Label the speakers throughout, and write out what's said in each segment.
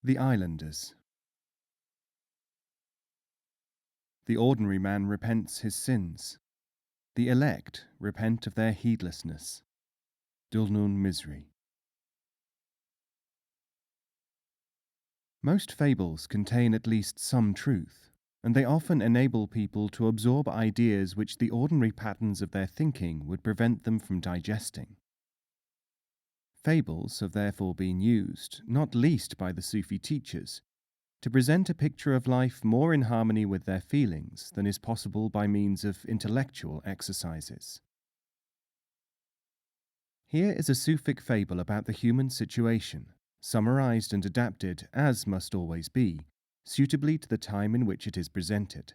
Speaker 1: The Islanders. The ordinary man repents his sins. The elect repent of their heedlessness. Dulnun Misri. Most fables contain at least some truth, and they often enable people to absorb ideas which the ordinary patterns of their thinking would prevent them from digesting. Fables have therefore been used, not least by the Sufi teachers, to present a picture of life more in harmony with their feelings than is possible by means of intellectual exercises. Here is a Sufic fable about the human situation, summarized and adapted, as must always be, suitably to the time in which it is presented.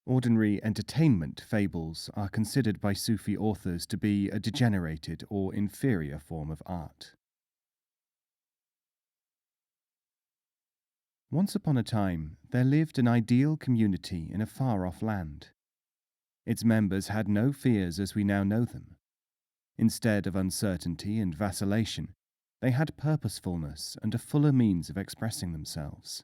Speaker 1: Ordinary entertainment fables are considered by Sufi authors to be a degenerated or inferior form of art. Once upon a time, there lived an ideal community in a far-off land. Its members had no fears as we now know them. Instead of uncertainty and vacillation, they had purposefulness and a fuller means of expressing themselves.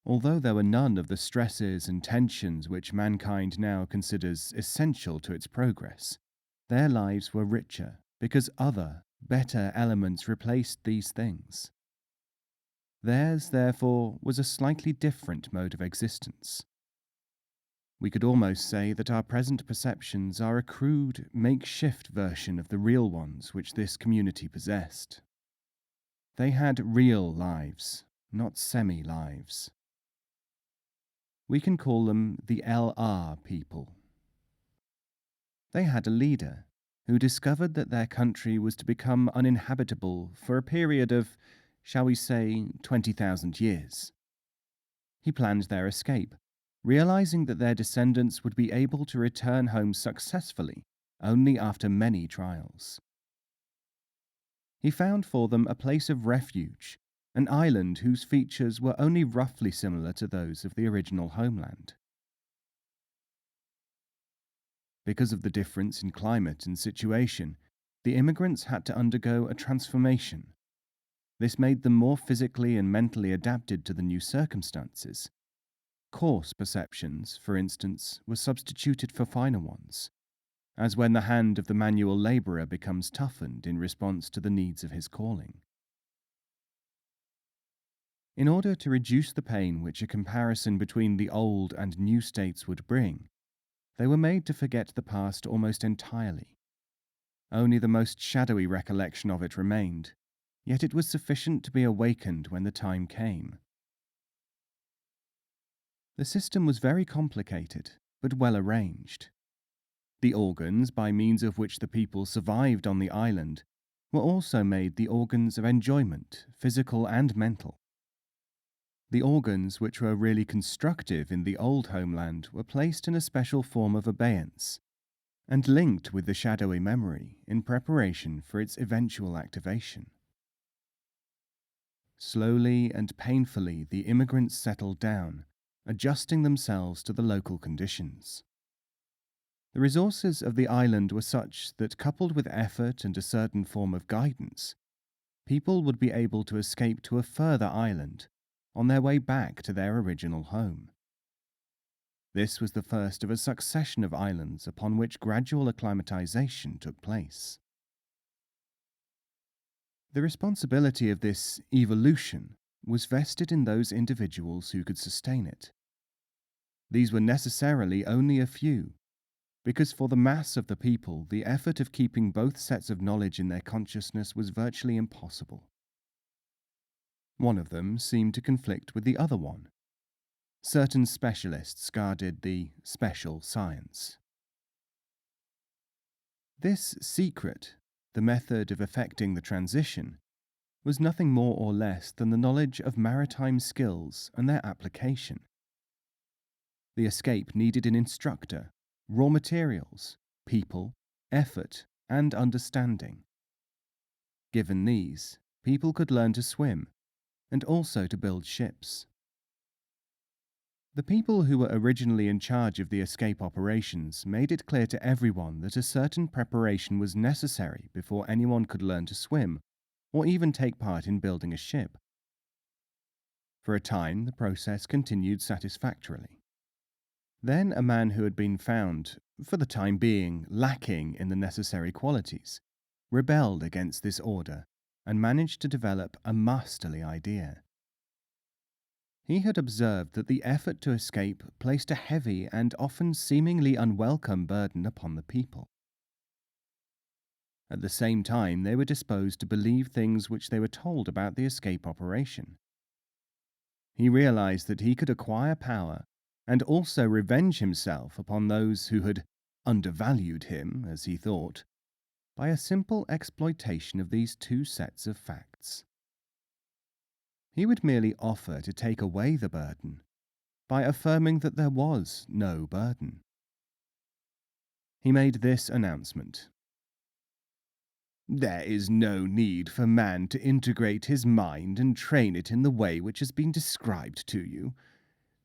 Speaker 1: Although there were none of the stresses and tensions which mankind now considers essential to its progress, their lives were richer because other, better elements replaced these things. Theirs, therefore, was a slightly different mode of existence. We could almost say that our present perceptions are a crude, makeshift version of the real ones which this community possessed. They had real lives, not semi-lives. We can call them the LR people. They had a leader who discovered that their country was to become uninhabitable for a period of, shall we say, 20,000 years. He planned their escape, realizing that their descendants would be able to return home successfully only after many trials. He found for them a place of refuge, an island whose features were only roughly similar to those of the original homeland. Because of the difference in climate and situation, the immigrants had to undergo a transformation. This made them more physically and mentally adapted to the new circumstances. Coarse perceptions, for instance, were substituted for finer ones, as when the hand of the manual labourer becomes toughened in response to the needs of his calling. In order to reduce the pain which a comparison between the old and new states would bring, they were made to forget the past almost entirely. Only the most shadowy recollection of it remained, yet it was sufficient to be awakened when the time came. The system was very complicated, but well arranged. The organs by means of which the people survived on the island were also made the organs of enjoyment, physical and mental. The organs which were really constructive in the old homeland were placed in a special form of abeyance and linked with the shadowy memory in preparation for its eventual activation. Slowly and painfully the immigrants settled down, adjusting themselves to the local conditions. The resources of the island were such that, coupled with effort and a certain form of guidance, people would be able to escape to a further island on their way back to their original home. This was the first of a succession of islands upon which gradual acclimatization took place. The responsibility of this evolution was vested in those individuals who could sustain it. These were necessarily only a few, because for the mass of the people, the effort of keeping both sets of knowledge in their consciousness was virtually impossible. One of them seemed to conflict with the other one. Certain specialists guarded the special science. This secret, the method of effecting the transition, was nothing more or less than the knowledge of maritime skills and their application. The escape needed an instructor, raw materials, people, effort, and understanding. Given these, people could learn to swim, and also to build ships. The people who were originally in charge of the escape operations made it clear to everyone that a certain preparation was necessary before anyone could learn to swim, or even take part in building a ship, For a time, the process continued satisfactorily. Then a man who had been found, for the time being, lacking in the necessary qualities, rebelled against this order and managed to develop a masterly idea. He had observed that the effort to escape placed a heavy and often seemingly unwelcome burden upon the people. At the same time, they were disposed to believe things which they were told about the escape operation. He realized that he could acquire power and also revenge himself upon those who had undervalued him, as he thought, by a simple exploitation of these two sets of facts. He would merely offer to take away the burden by affirming that there was no burden. He made this announcement: "There is no need for man to integrate his mind and train it in the way which has been described to you.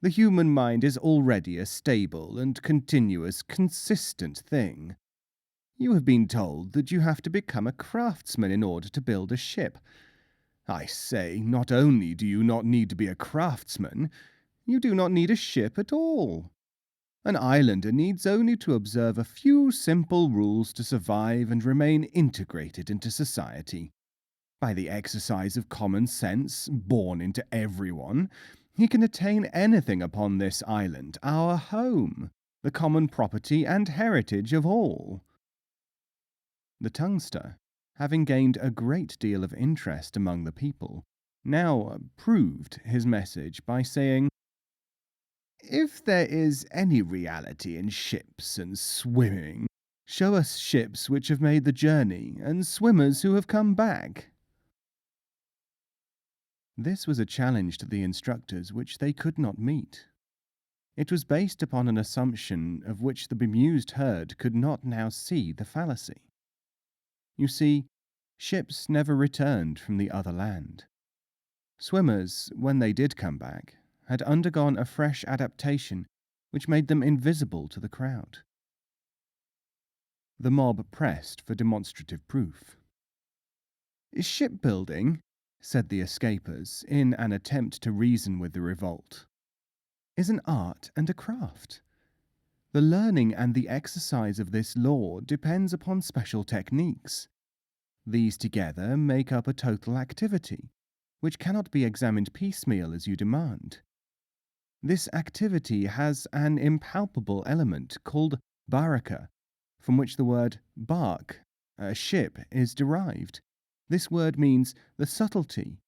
Speaker 1: The human mind is already a stable and continuous, consistent thing. You have been told that you have to become a craftsman in order to build a ship. I say, not only do you not need to be a craftsman, you do not need a ship at all. An islander needs only to observe a few simple rules to survive and remain integrated into society. By the exercise of common sense, born into everyone, he can attain anything upon this island, our home, the common property and heritage of all." The tonguester, having gained a great deal of interest among the people, now proved his message by saying, "If there is any reality in ships and swimming, show us ships which have made the journey and swimmers who have come back." This was a challenge to the instructors which they could not meet. It was based upon an assumption of which the bemused herd could not now see the fallacy. You see, ships never returned from the other land. Swimmers, when they did come back, had undergone a fresh adaptation which made them invisible to the crowd. The mob pressed for demonstrative proof. "Shipbuilding," said the escapers, in an attempt to reason with the revolt, "is an art and a craft. The learning and the exercise of this law depends upon special techniques. These together make up a total activity, which cannot be examined piecemeal as you demand. This activity has an impalpable element called baraka, from which the word bark, a ship, is derived. This word means the subtlety,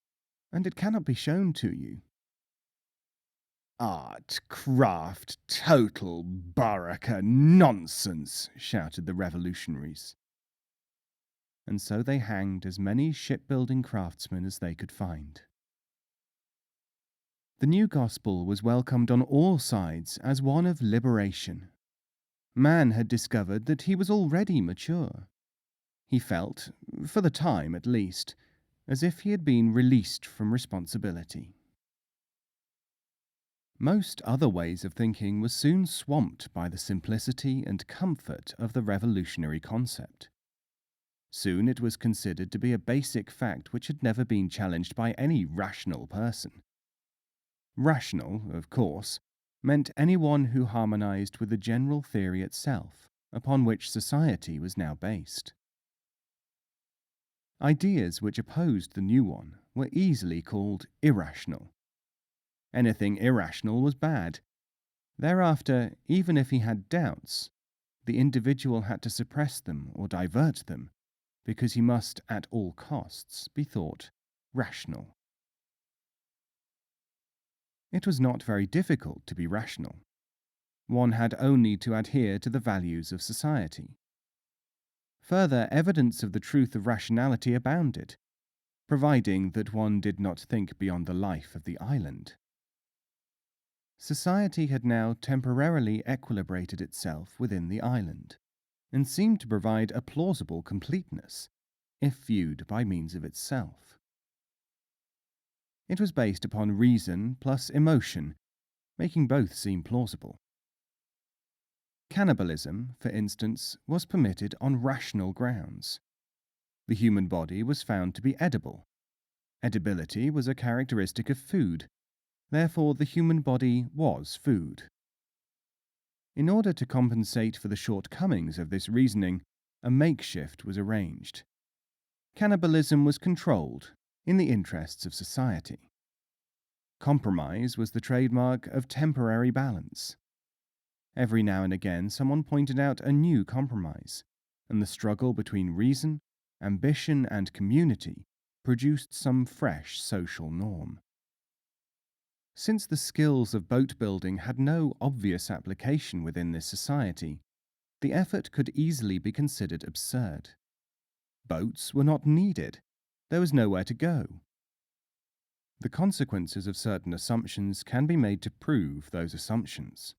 Speaker 1: and it cannot be shown to you." "Art, craft, total baraka nonsense!" shouted the revolutionaries. And so they hanged as many shipbuilding craftsmen as they could find. The new gospel was welcomed on all sides as one of liberation. Man had discovered that he was already mature. He felt, for the time at least, as if he had been released from responsibility. Most other ways of thinking were soon swamped by the simplicity and comfort of the revolutionary concept. Soon it was considered to be a basic fact which had never been challenged by any rational person. Rational, of course, meant anyone who harmonized with the general theory itself, upon which society was now based. Ideas which opposed the new one were easily called irrational. Anything irrational was bad. Thereafter, even if he had doubts, the individual had to suppress them or divert them, because he must at all costs be thought rational. It was not very difficult to be rational. One had only to adhere to the values of society. Further evidence of the truth of rationality abounded, providing that one did not think beyond the life of the island. Society had now temporarily equilibrated itself within the island, and seemed to provide a plausible completeness, if viewed by means of itself. It was based upon reason plus emotion, making both seem plausible. Cannibalism, for instance, was permitted on rational grounds. The human body was found to be edible. Edibility was a characteristic of food, Therefore, the human body was food. In order to compensate for the shortcomings of this reasoning, a makeshift was arranged. Cannibalism was controlled in the interests of society. Compromise was the trademark of temporary balance. Every now and again, someone pointed out a new compromise, and the struggle between reason, ambition, and community produced some fresh social norm. Since the skills of boat building had no obvious application within this society, the effort could easily be considered absurd. Boats were not needed. There was nowhere to go. The consequences of certain assumptions can be made to prove those assumptions.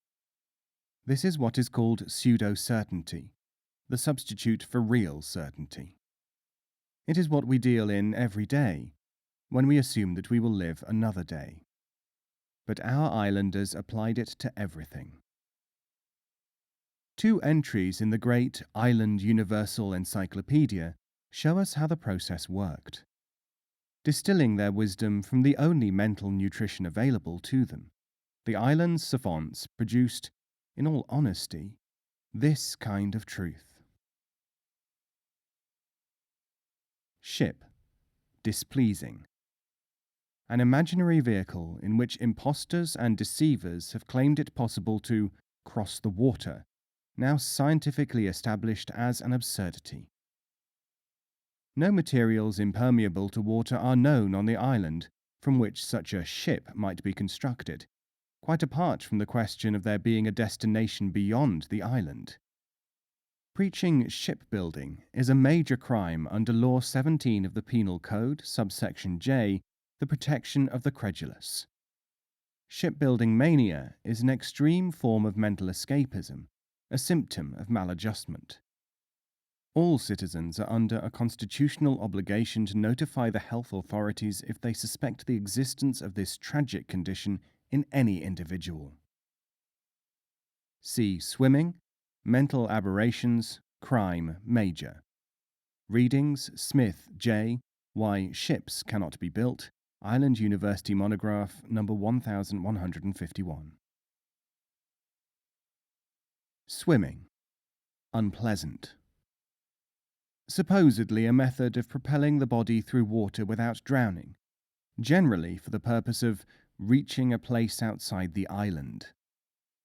Speaker 1: This is what is called pseudo-certainty, the substitute for real certainty. It is what we deal in every day, when we assume that we will live another day. But our islanders applied it to everything. 2 entries in the great Island Universal Encyclopedia show us how the process worked. Distilling their wisdom from the only mental nutrition available to them, the island's savants produced, in all honesty, this kind of truth. Ship, displeasing. An imaginary vehicle in which impostors and deceivers have claimed it possible to cross the water, now scientifically established as an absurdity. No materials impermeable to water are known on the island from which such a ship might be constructed, quite apart from the question of there being a destination beyond the island. Preaching shipbuilding is a major crime under Law 17 of the Penal Code, subsection J, the protection of the credulous. Shipbuilding mania is an extreme form of mental escapism, a symptom of maladjustment. All citizens are under a constitutional obligation to notify the health authorities if they suspect the existence of this tragic condition in any individual. See Swimming, Mental Aberrations, Crime Major. Readings Smith, J. Why Ships Cannot Be Built, Island University Monograph, number 1151. Swimming. Unpleasant. Supposedly a method of propelling the body through water without drowning, generally for the purpose of reaching a place outside the island.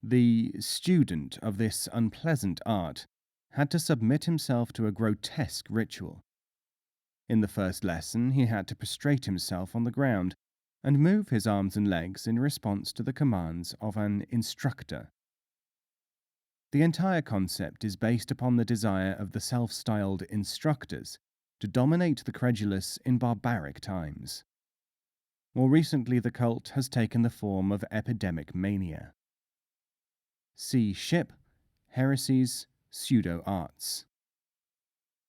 Speaker 1: The student of this unpleasant art had to submit himself to a grotesque ritual. In the first lesson, he had to prostrate himself on the ground and move his arms and legs in response to the commands of an instructor. The entire concept is based upon the desire of the self-styled instructors to dominate the credulous in barbaric times. More recently, the cult has taken the form of epidemic mania. See Ship, Heresies, Pseudo-Arts.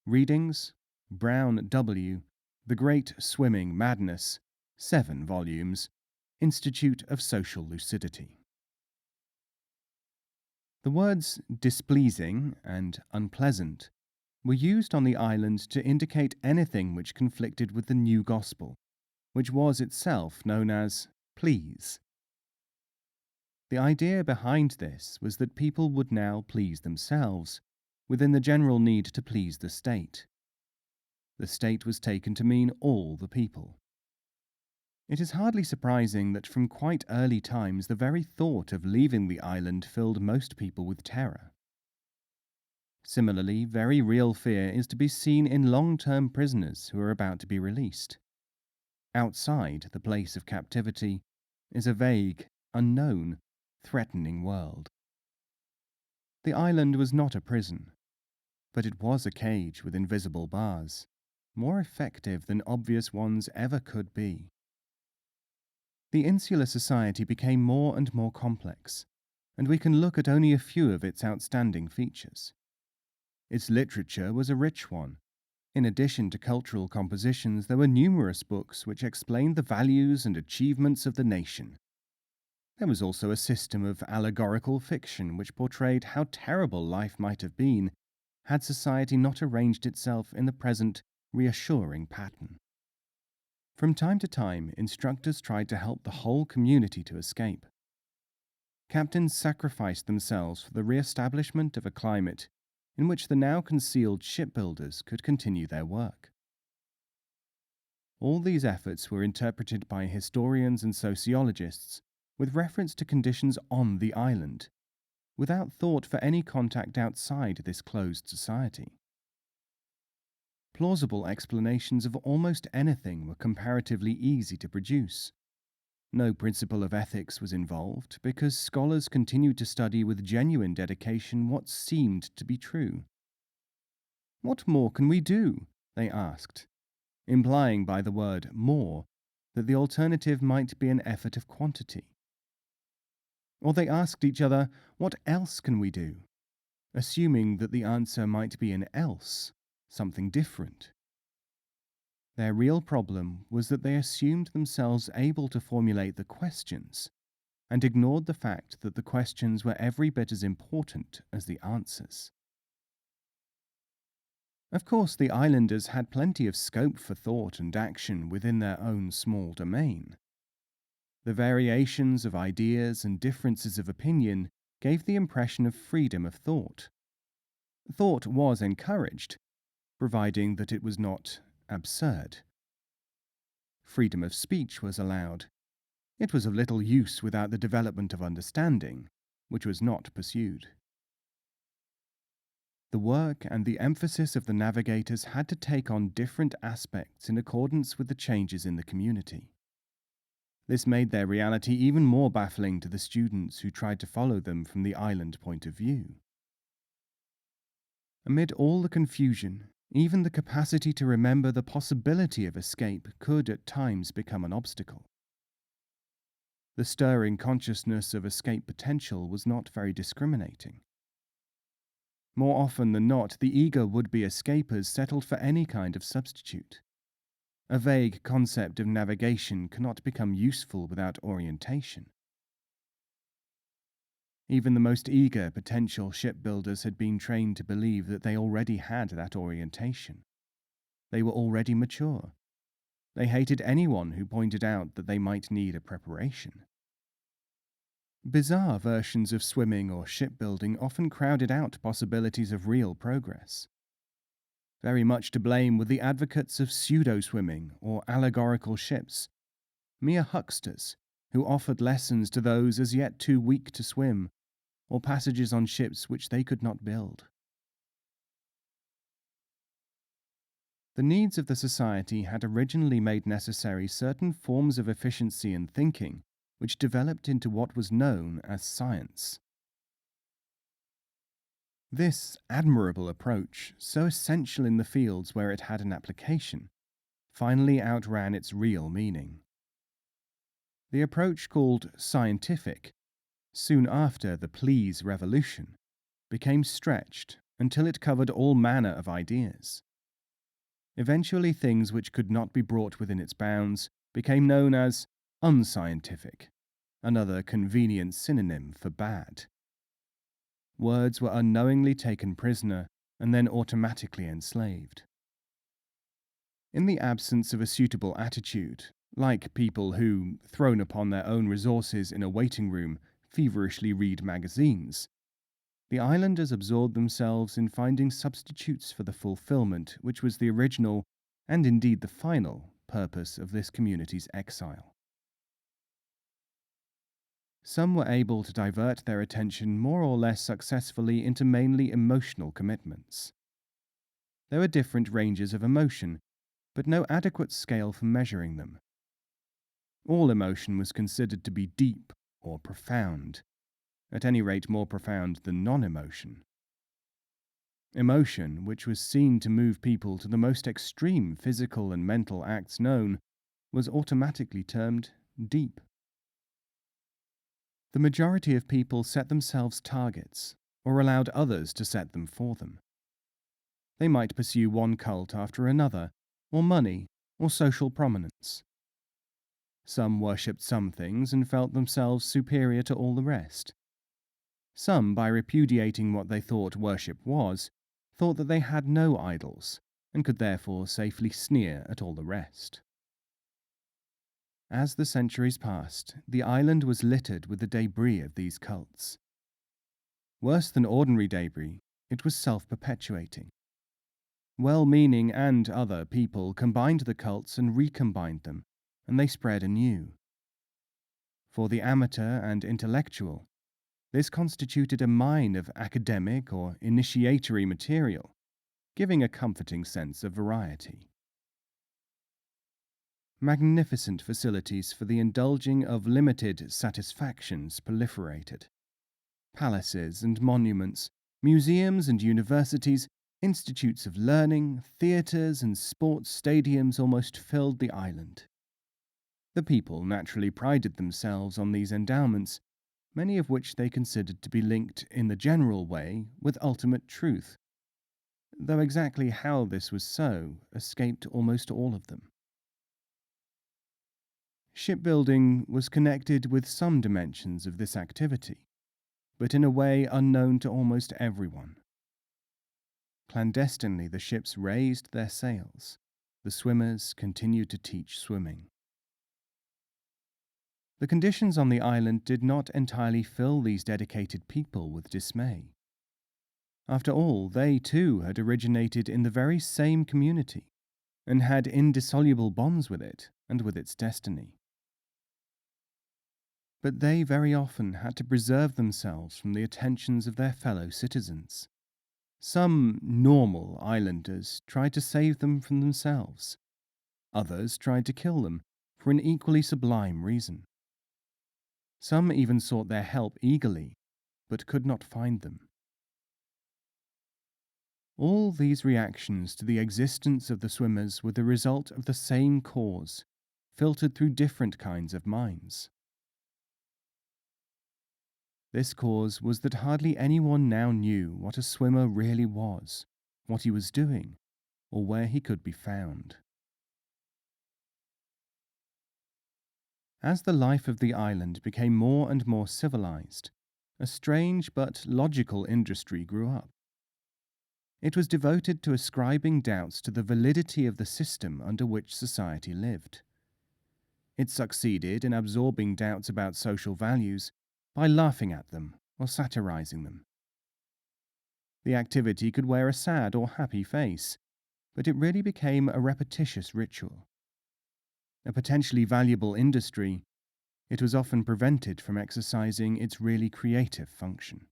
Speaker 1: Readings Brown W., The Great Swimming Madness, 7 volumes, Institute of Social Lucidity. The words displeasing and unpleasant were used on the island to indicate anything which conflicted with the new gospel, which was itself known as please. The idea behind this was that people would now please themselves, within the general need to please the state. The state was taken to mean all the people. It is hardly surprising that from quite early times the very thought of leaving the island filled most people with terror. Similarly, very real fear is to be seen in long-term prisoners who are about to be released. Outside the place of captivity is a vague, unknown, threatening world. The island was not a prison, but it was a cage with invisible bars, more effective than obvious ones ever could be. The insular society became more and more complex, and we can look at only a few of its outstanding features. Its literature was a rich one. In addition to cultural compositions, there were numerous books which explained the values and achievements of the nation. There was also a system of allegorical fiction which portrayed how terrible life might have been had society not arranged itself in the present reassuring pattern. From time to time, instructors tried to help the whole community to escape. Captains sacrificed themselves for the re-establishment of a climate in which the now concealed shipbuilders could continue their work. All these efforts were interpreted by historians and sociologists with reference to conditions on the island, without thought for any contact outside this closed society. Plausible explanations of almost anything were comparatively easy to produce. No principle of ethics was involved because scholars continued to study with genuine dedication what seemed to be true. "What more can we do?" they asked, implying by the word more that the alternative might be an effort of quantity. Or they asked each other, "What else can we do?" assuming that the answer might be an else, something different. Their real problem was that they assumed themselves able to formulate the questions and ignored the fact that the questions were every bit as important as the answers. Of course, the islanders had plenty of scope for thought and action within their own small domain. The variations of ideas and differences of opinion gave the impression of freedom of thought. Thought was encouraged, providing that it was not absurd. Freedom of speech was allowed. It was of little use without the development of understanding, which was not pursued. The work and the emphasis of the navigators had to take on different aspects in accordance with the changes in the community. This made their reality even more baffling to the students who tried to follow them from the island point of view. Amid all the confusion, even the capacity to remember the possibility of escape could at times become an obstacle. The stirring consciousness of escape potential was not very discriminating. More often than not, the eager would-be escapers settled for any kind of substitute. A vague concept of navigation cannot become useful without orientation. Even the most eager potential shipbuilders had been trained to believe that they already had that orientation. They were already mature. They hated anyone who pointed out that they might need a preparation. Bizarre versions of swimming or shipbuilding often crowded out possibilities of real progress. Very much to blame were the advocates of pseudo-swimming or allegorical ships, mere hucksters who offered lessons to those as yet too weak to swim, or passages on ships which they could not build. The needs of the society had originally made necessary certain forms of efficiency in thinking, which developed into what was known as science. This admirable approach, so essential in the fields where it had an application, finally outran its real meaning. The approach called scientific, soon after the Please Revolution, became stretched until it covered all manner of ideas. Eventually, things which could not be brought within its bounds became known as unscientific, another convenient synonym for bad. Words were unknowingly taken prisoner and then automatically enslaved. In the absence of a suitable attitude, like people who, thrown upon their own resources in a waiting room, feverishly read magazines, the islanders absorbed themselves in finding substitutes for the fulfillment which was the original, and indeed the final, purpose of this community's exile. Some were able to divert their attention more or less successfully into mainly emotional commitments. There were different ranges of emotion, but no adequate scale for measuring them. All emotion was considered to be deep or profound, at any rate more profound than non-emotion. Emotion, which was seen to move people to the most extreme physical and mental acts known, was automatically termed deep. The majority of people set themselves targets, or allowed others to set them for them. They might pursue one cult after another, or money, or social prominence. Some worshipped some things and felt themselves superior to all the rest. Some, by repudiating what they thought worship was, thought that they had no idols, and could therefore safely sneer at all the rest. As the centuries passed, the island was littered with the debris of these cults. Worse than ordinary debris, it was self-perpetuating. Well-meaning and other people combined the cults and recombined them, and they spread anew. For the amateur and intellectual, this constituted a mine of academic or initiatory material, giving a comforting sense of variety. Magnificent facilities for the indulging of limited satisfactions proliferated. Palaces and monuments, museums and universities, institutes of learning, theatres and sports stadiums almost filled the island. The people naturally prided themselves on these endowments, many of which they considered to be linked in the general way with ultimate truth, though exactly how this was so escaped almost all of them. Shipbuilding was connected with some dimensions of this activity, but in a way unknown to almost everyone. Clandestinely, the ships raised their sails. The swimmers continued to teach swimming. The conditions on the island did not entirely fill these dedicated people with dismay. After all, they too had originated in the very same community and had indissoluble bonds with it and with its destiny. But they very often had to preserve themselves from the attentions of their fellow citizens. Some normal islanders tried to save them from themselves. Others tried to kill them for an equally sublime reason. Some even sought their help eagerly, but could not find them. All these reactions to the existence of the swimmers were the result of the same cause, filtered through different kinds of minds. This cause was that hardly anyone now knew what a swimmer really was, what he was doing, or where he could be found. As the life of the island became more and more civilized, a strange but logical industry grew up. It was devoted to ascribing doubts to the validity of the system under which society lived. It succeeded in absorbing doubts about social values by laughing at them or satirizing them. The activity could wear a sad or happy face, but it really became a repetitious ritual. A potentially valuable industry, it was often prevented from exercising its really creative function.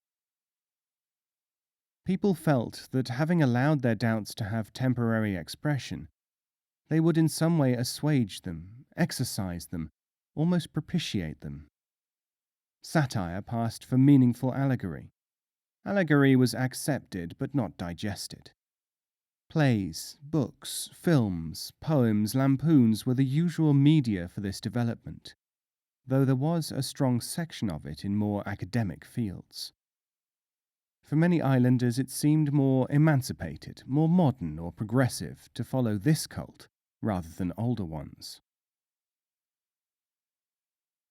Speaker 1: People felt that having allowed their doubts to have temporary expression, they would in some way assuage them, exercise them, almost propitiate them. Satire passed for meaningful allegory. Allegory was accepted but not digested. Plays, books, films, poems, lampoons were the usual media for this development, though there was a strong section of it in more academic fields. For many islanders it seemed more emancipated, more modern or progressive to follow this cult rather than older ones.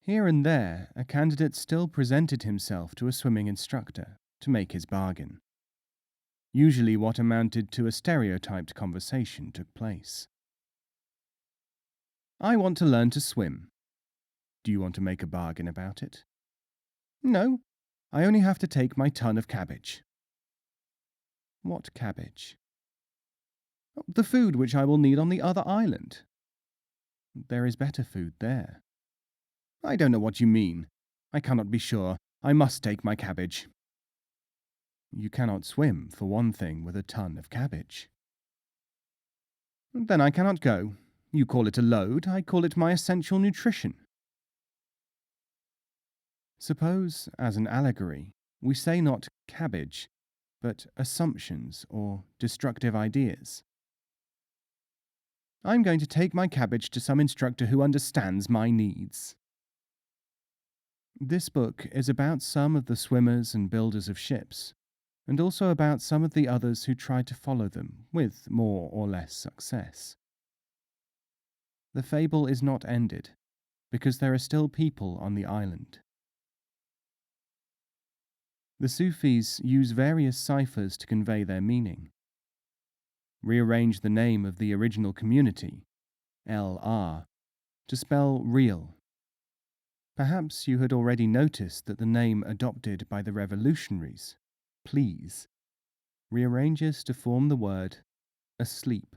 Speaker 1: Here and there, a candidate still presented himself to a swimming instructor to make his bargain. Usually what amounted to a stereotyped conversation took place. "I want to learn to swim. Do you want to make a bargain about it?" "No, I only have to take my ton of cabbage." "What cabbage?" "The food which I will need on the other island." "There is better food there." "I don't know what you mean. I cannot be sure. I must take my cabbage." "You cannot swim, for one thing, with a ton of cabbage." "Then I cannot go. You call it a load, I call it my essential nutrition." Suppose, as an allegory, we say not cabbage, but assumptions or destructive ideas. "I'm going to take my cabbage to some instructor who understands my needs." This book is about some of the swimmers and builders of ships, and also about some of the others who tried to follow them with more or less success. The fable is not ended, because there are still people on the island. The Sufis use various ciphers to convey their meaning. Rearrange the name of the original community, LR, to spell real. Perhaps you had already noticed that the name adopted by the revolutionaries, please, rearranges to form the word asleep.